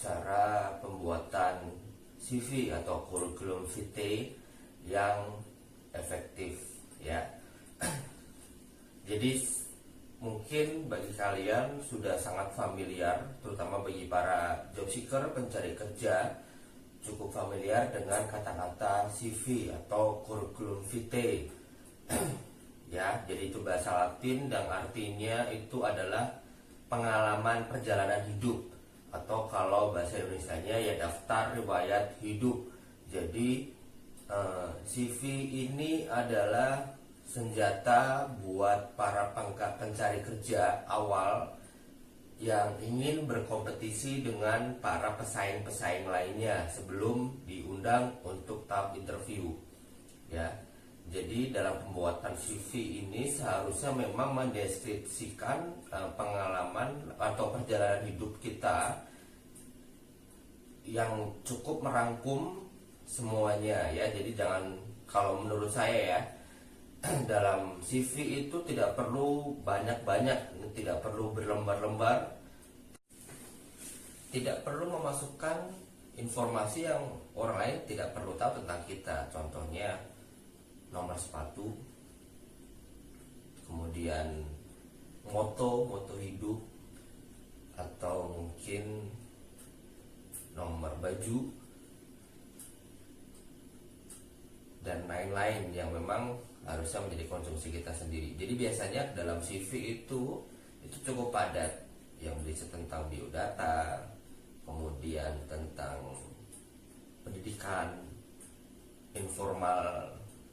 cara pembuatan CV atau kurikulum vitae yang efektif ya. Jadi mungkin bagi kalian sudah sangat familiar, terutama bagi para job seeker pencari kerja, cukup familiar dengan kata-kata CV atau kurikulum vitae. Ya, jadi itu bahasa Latin dan artinya itu adalah pengalaman perjalanan hidup, atau kalau bahasa Indonesianya ya daftar riwayat hidup. Jadi CV ini adalah senjata buat para pencari kerja awal yang ingin berkompetisi dengan para pesaing-pesaing lainnya sebelum diundang untuk tahap interview ya. Jadi dalam pembuatan CV ini seharusnya memang mendeskripsikan pengalaman atau perjalanan hidup kita yang cukup merangkum semuanya ya. Jadi jangan, kalau menurut saya ya, dalam CV itu tidak perlu banyak-banyak, tidak perlu berlembar-lembar, tidak perlu memasukkan informasi yang orang lain tidak perlu tahu tentang kita. Contohnya nomor sepatu, kemudian moto hidup, atau mungkin nomor baju dan lain-lain yang memang harusnya menjadi konsumsi kita sendiri. Jadi biasanya dalam CV itu cukup padat, yang berisi tentang biodata, kemudian tentang pendidikan, informal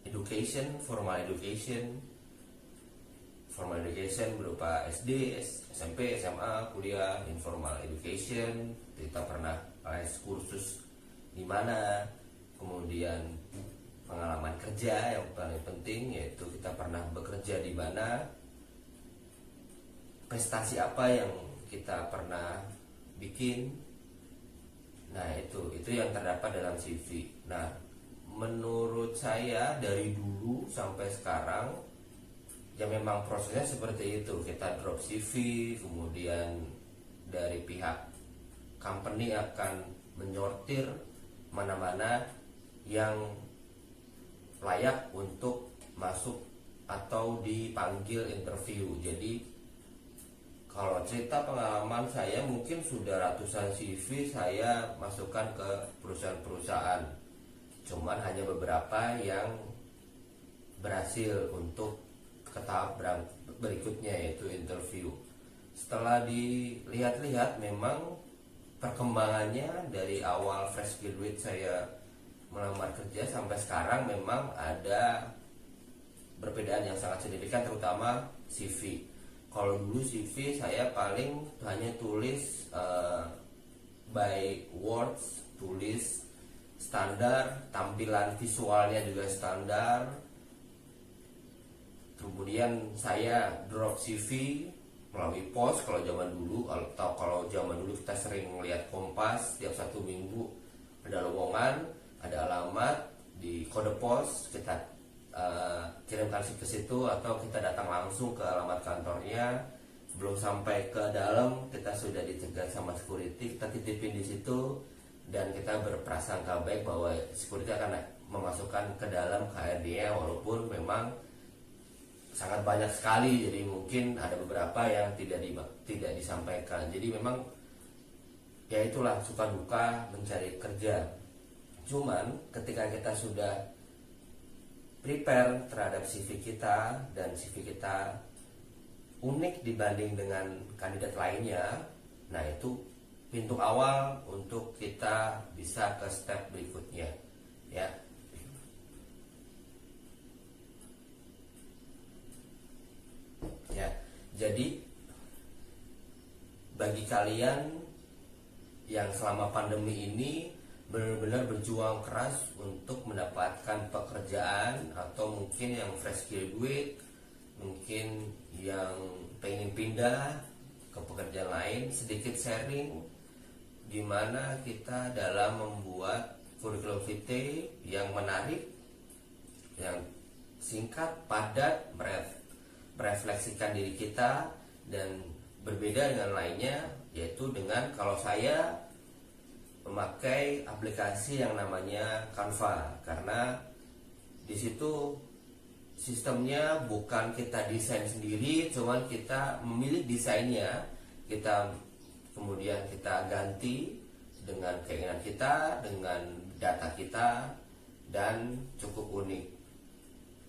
education, formal education berupa SD, SMP, SMA, kuliah. Informal education, kita pernah kursus di mana, kemudian pengalaman kerja yang paling penting, yaitu kita pernah bekerja di mana, prestasi apa yang kita pernah bikin. Nah, itu yang terdapat dalam CV. Nah, menurut saya dari dulu sampai sekarang ya memang prosesnya seperti itu. Kita drop CV, kemudian dari pihak company akan menyortir mana-mana yang layak untuk masuk atau dipanggil interview. Jadi kalau cerita pengalaman saya, mungkin sudah ratusan CV saya masukkan ke perusahaan-perusahaan. Cuman hanya beberapa yang berhasil untuk ke tahap berikutnya, yaitu interview. Setelah dilihat-lihat, memang perkembangannya dari awal fresh graduate saya melamar kerja sampai sekarang memang ada perbedaan yang sangat signifikan, terutama CV. Kalau dulu CV saya paling hanya tulis by words, tulis standar, tampilan visualnya juga standar. Kemudian saya drop CV melalui pos kalau zaman dulu, atau kalau zaman dulu kita sering melihat Kompas tiap 1 minggu ada lowongan, ada alamat di kode pos, kita kirimkan ke situ, atau kita datang langsung ke alamat kantornya. Belum sampai ke dalam kita sudah dicegat sama security, kita titipin di situ dan kita berprasangka baik bahwa security akan memasukkan ke dalam HRD-nya, walaupun memang sangat banyak sekali. Jadi mungkin ada beberapa yang tidak disampaikan. Jadi memang ya itulah suka duka mencari kerja. Cuman ketika kita sudah prepare terhadap CV kita dan CV kita unik dibanding dengan kandidat lainnya, nah itu pintu awal untuk kita bisa ke step berikutnya ya. Ya, jadi bagi kalian yang selama pandemi ini benar-benar berjuang keras untuk mendapatkan pekerjaan, atau mungkin yang fresh graduate, mungkin yang pengen pindah ke pekerjaan lain, sedikit sharing gimana kita dalam membuat kurikulum vitae yang menarik, yang singkat, padat, merefleksikan diri kita, dan berbeda dengan lainnya, yaitu dengan kalau saya memakai aplikasi yang namanya Canva, karena di situ sistemnya bukan kita desain sendiri, cuman kita memilih desainnya, kita kemudian kita ganti dengan keinginan kita, dengan data kita, dan cukup unik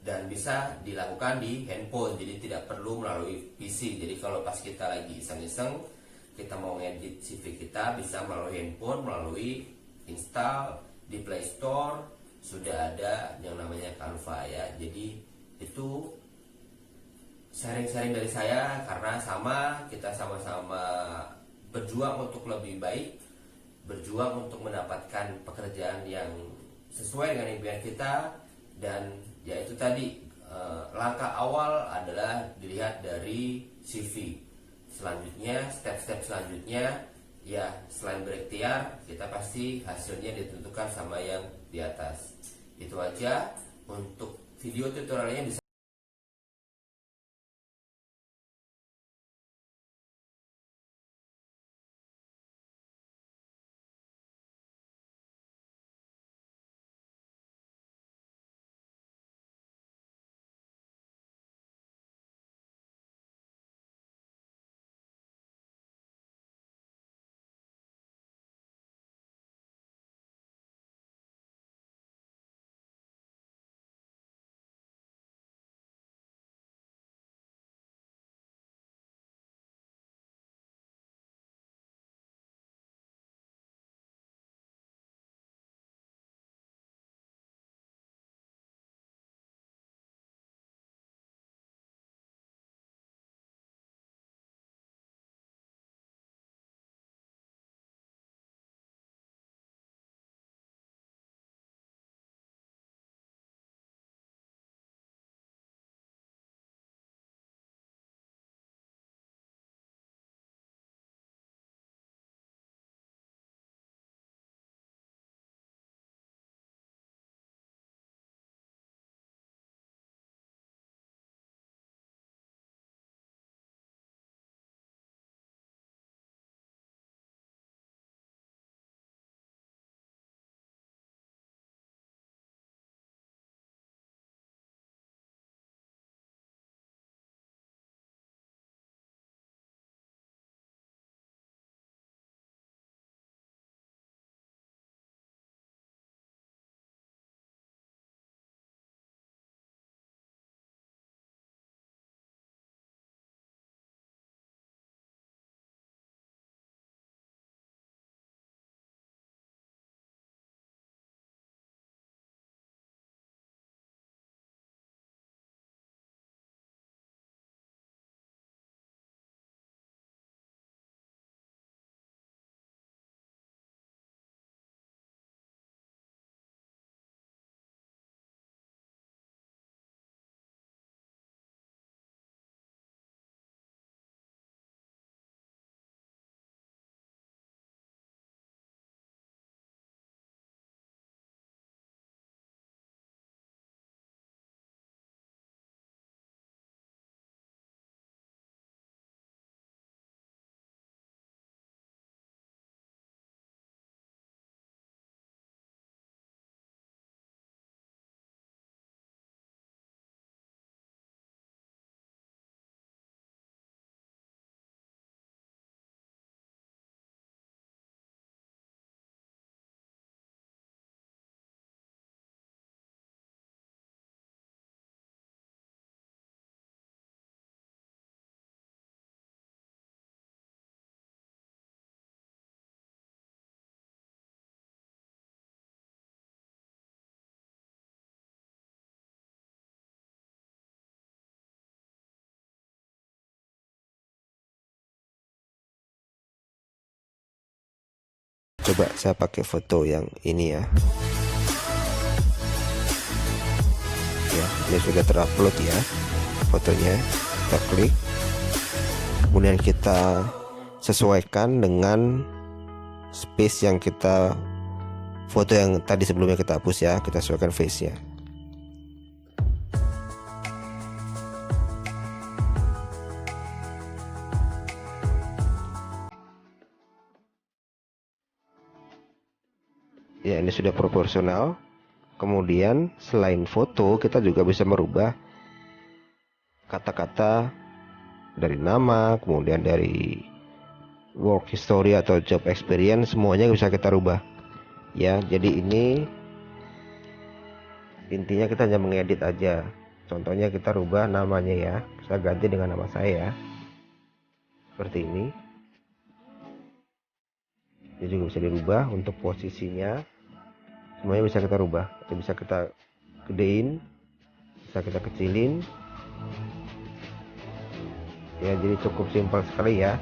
dan bisa dilakukan di handphone, jadi tidak perlu melalui PC. Jadi kalau pas kita lagi iseng-iseng kita mau ngedit CV kita, bisa melalui handphone, melalui install di Play Store, sudah ada yang namanya Canva ya. Jadi itu sharing-sharing dari saya, karena kita sama-sama berjuang untuk lebih baik, berjuang untuk mendapatkan pekerjaan yang sesuai dengan impian kita. Dan ya itu tadi, langkah awal adalah dilihat dari CV. Selanjutnya, step-step selanjutnya ya, selain berikhtiar, kita pasti hasilnya ditentukan sama yang di atas. Itu aja untuk video tutorialnya. Bisa coba saya pakai foto yang ini ya. Ya, ini sudah terupload ya fotonya. Kita klik, kemudian kita sesuaikan dengan space yang kita foto yang tadi sebelumnya kita hapus ya. Kita sesuaikan face nya. Ya, ini sudah proporsional. Kemudian selain foto, kita juga bisa merubah kata-kata dari nama, kemudian dari work history atau job experience, semuanya bisa kita rubah. Ya, jadi ini intinya kita hanya mengedit aja. Contohnya kita rubah namanya ya, saya ganti dengan nama saya seperti ini. Ini juga bisa dirubah untuk posisinya, semuanya bisa kita rubah. Bisa kita gedein, bisa kita kecilin ya, jadi cukup simpel sekali ya.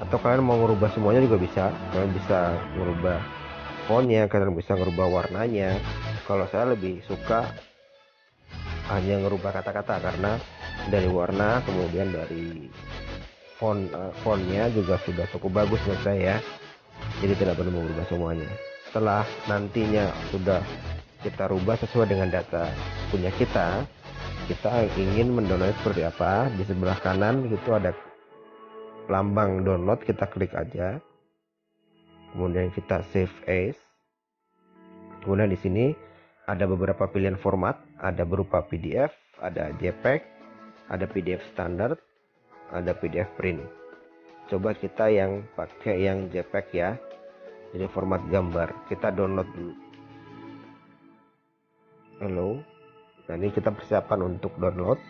Atau kalian mau merubah semuanya juga bisa. Kalian bisa merubah fontnya, kalian bisa merubah warnanya. Kalau saya lebih suka hanya merubah kata-kata, karena dari warna kemudian dari fontnya juga sudah cukup bagus menurut saya. Jadi tidak perlu mengubah semuanya. Setelah nantinya sudah kita rubah sesuai dengan data punya kita ingin mendownload seperti apa, di sebelah kanan itu ada lambang download, kita klik aja. Kemudian kita save as. Kemudian di sini ada beberapa pilihan format, ada berupa PDF, ada JPEG, ada PDF standar, ada PDF print. Coba kita yang pakai yang JPEG ya. Jadi format gambar, kita download dulu. Halo. Nah, ini kita persiapkan untuk download.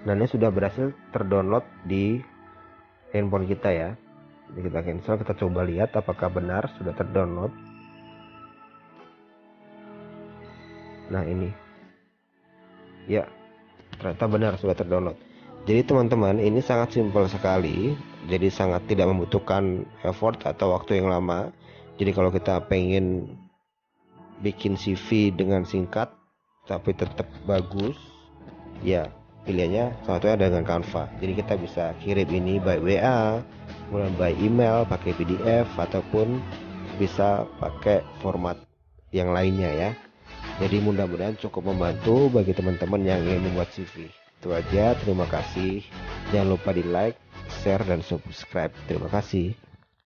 Nah, ini sudah berhasil terdownload di handphone kita ya. Jadi kita cancel, kita coba lihat apakah benar sudah terdownload. Nah, ini ya, ternyata benar sudah terdownload. Jadi teman-teman, ini sangat simpel sekali, jadi sangat tidak membutuhkan effort atau waktu yang lama. Jadi kalau kita pengen bikin CV dengan singkat tapi tetap bagus ya, pilihannya salah satunya dengan Canva. Jadi kita bisa kirim ini by WA, kemudian by email, pakai PDF, ataupun bisa pakai format yang lainnya ya. Jadi mudah-mudahan cukup membantu bagi teman-teman yang ingin membuat CV. Itu aja, terima kasih. Jangan lupa di like, share, dan subscribe. Terima kasih.